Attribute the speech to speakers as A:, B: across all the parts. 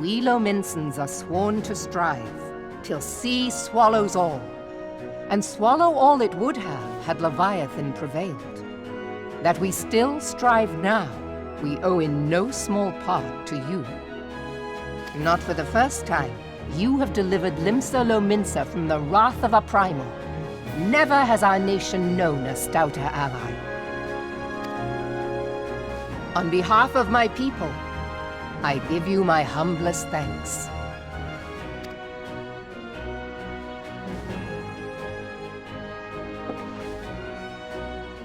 A: we Lominsons are sworn to strive, till sea swallows all. And swallow all it would have had Leviathan prevailed. That we still strive now, we owe in no small part to you. Not for the first time, you have delivered Limsa Lominsa from the wrath of a primal. Never has our nation known a stouter ally. On behalf of my people, I give you my humblest thanks.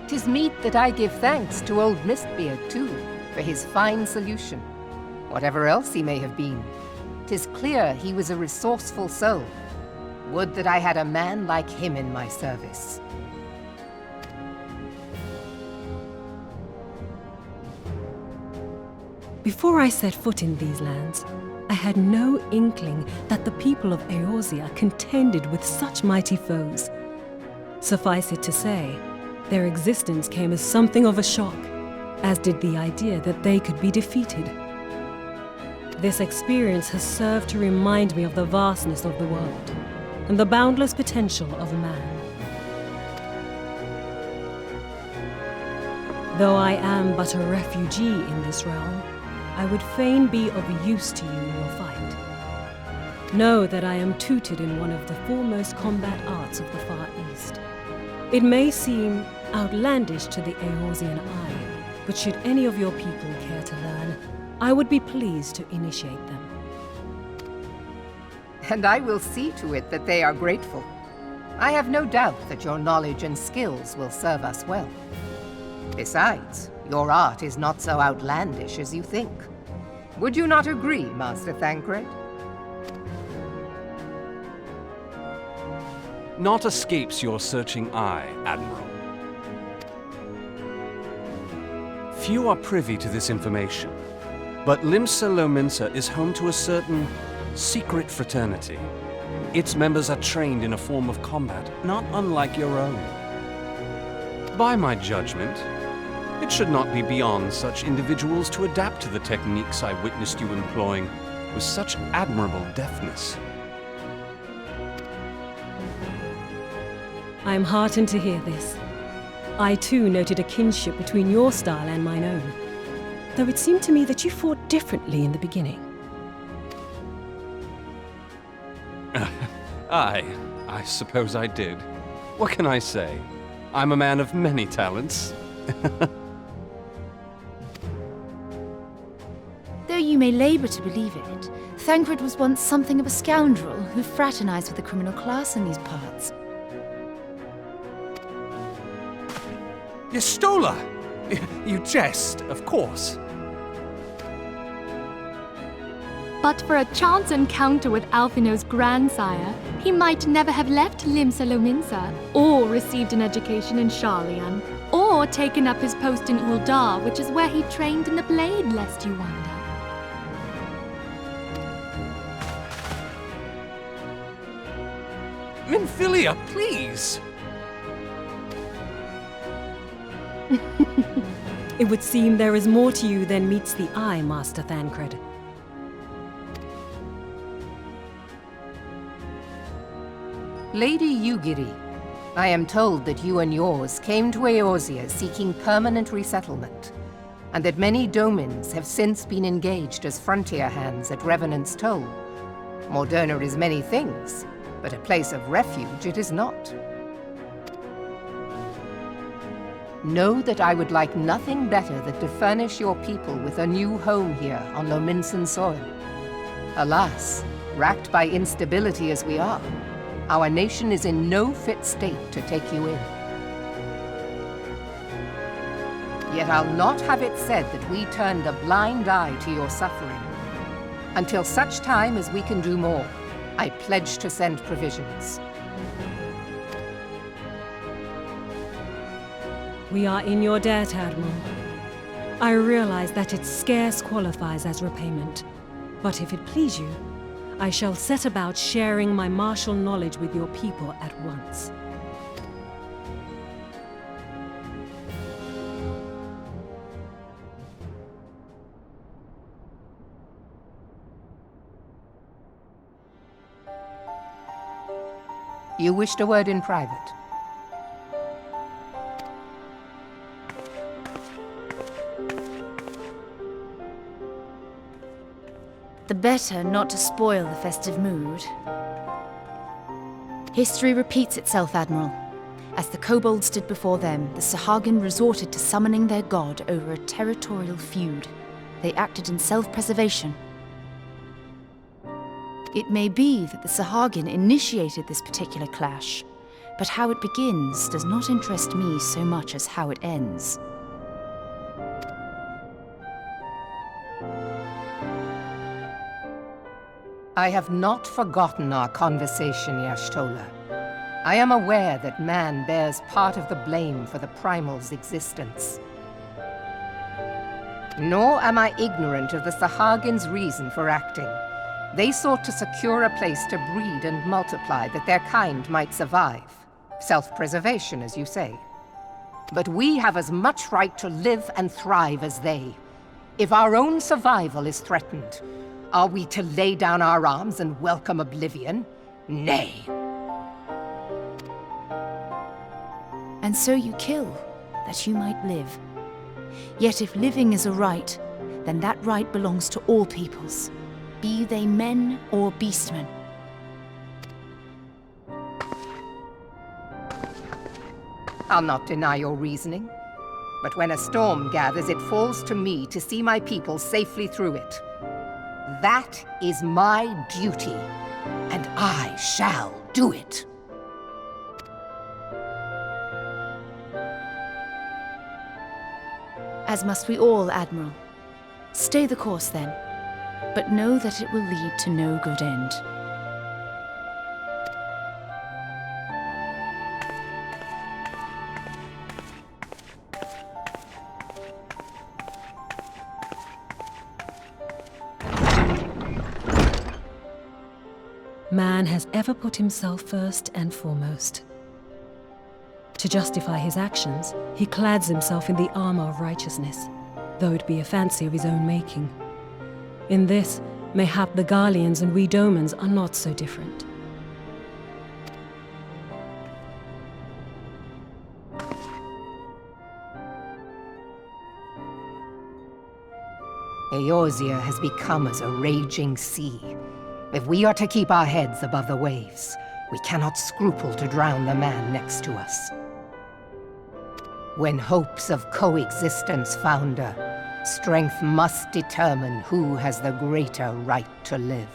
A: 'Tis meet that I give thanks to old Mistbeard, too, for his fine solution. Whatever else he may have been, 'tis clear he was a resourceful soul. Would that I had a man like him in my service.
B: Before I set foot in these lands, I had no inkling that the people of Eorzea contended with such mighty foes. Suffice it to say, their existence came as something of a shock, as did the idea that they could be defeated. This experience has served to remind me of the vastness of the world, and the boundless potential of man. Though I am but a refugee in this realm, I would fain be of use to you in your fight. Know that I am tutored in one of the foremost combat arts of the Far East. It may seem outlandish to the Eorzean eye, but should any of your people care to learn, I would be pleased to initiate them.
A: And I will see to it that they are grateful. I have no doubt that your knowledge and skills will serve us well. Besides, your art is not so outlandish as you think. Would you not agree, Master Thancred?
C: Naught escapes your searching eye, Admiral. Few are privy to this information, but Limsa Lominsa is home to a certain secret fraternity. Its members are trained in a form of combat not unlike your own. By my judgment, it should not be beyond such individuals to adapt to the techniques I witnessed you employing with such admirable deftness.
B: I am heartened to hear this. I too noted a kinship between your style and mine own, though it seemed to me that you fought differently in the beginning.
C: I suppose I did. What can I say? I'm a man of many talents.
D: Though you may labor to believe it, Thancred was once something of a scoundrel who fraternized with the criminal class in these parts.
C: Yestola! You jest, of course.
E: But for a chance encounter with Alphino's grandsire, he might never have left Limsa Lominsa, or received an education in Sharlayan, or taken up his post in Uldar, which is where he trained in the blade, lest you wonder.
C: Minfilia, please!
B: It would seem there is more to you than meets the eye, Master Thancred.
A: Lady Yugiri, I am told that you and yours came to Eorzea seeking permanent resettlement, and that many domins have since been engaged as frontier hands at Revenant's Toll. Moderna is many things, but a place of refuge it is not. Know that I would like nothing better than to furnish your people with a new home here on Lominsan soil. Alas, racked by instability as we are, our nation is in no fit state to take you in. Yet I'll not have it said that we turned a blind eye to your suffering. Until such time as we can do more, I pledge to send provisions.
B: We are in your debt, Admiral. I realize that it scarce qualifies as repayment, but if it please you, I shall set about sharing my martial knowledge with your people at once.
A: You wished a word in private.
D: The better not to spoil the festive mood. History repeats itself, Admiral. As the kobolds stood before them, the Sahagin resorted to summoning their god over a territorial feud. They acted in self-preservation. It may be that the Sahagin initiated this particular clash, but how it begins does not interest me so much as how it ends.
A: I have not forgotten our conversation, Y'shtola. I am aware that man bears part of the blame for the Primal's existence. Nor am I ignorant of the Sahagin's reason for acting. They sought to secure a place to breed and multiply that their kind might survive. Self-preservation, as you say. But we have as much right to live and thrive as they. If our own survival is threatened, are we to lay down our arms and welcome oblivion? Nay.
D: And so you kill, that you might live. Yet if living is a right, then that right belongs to all peoples, be they men or beastmen.
A: I'll not deny your reasoning. But when a storm gathers, it falls to me to see my people safely through it. That is my duty, and I shall do it.
D: As must we all, Admiral. Stay the course, then, but know that it will lead to no good end.
B: Man has ever put himself first and foremost. To justify his actions, he clads himself in the armor of righteousness, though it be a fancy of his own making. In this, mayhap the Garleans and we Domans are not so different.
A: Eorzea has become as a raging sea. If we are to keep our heads above the waves, we cannot scruple to drown the man next to us. When hopes of coexistence founder, strength must determine who has the greater right to live.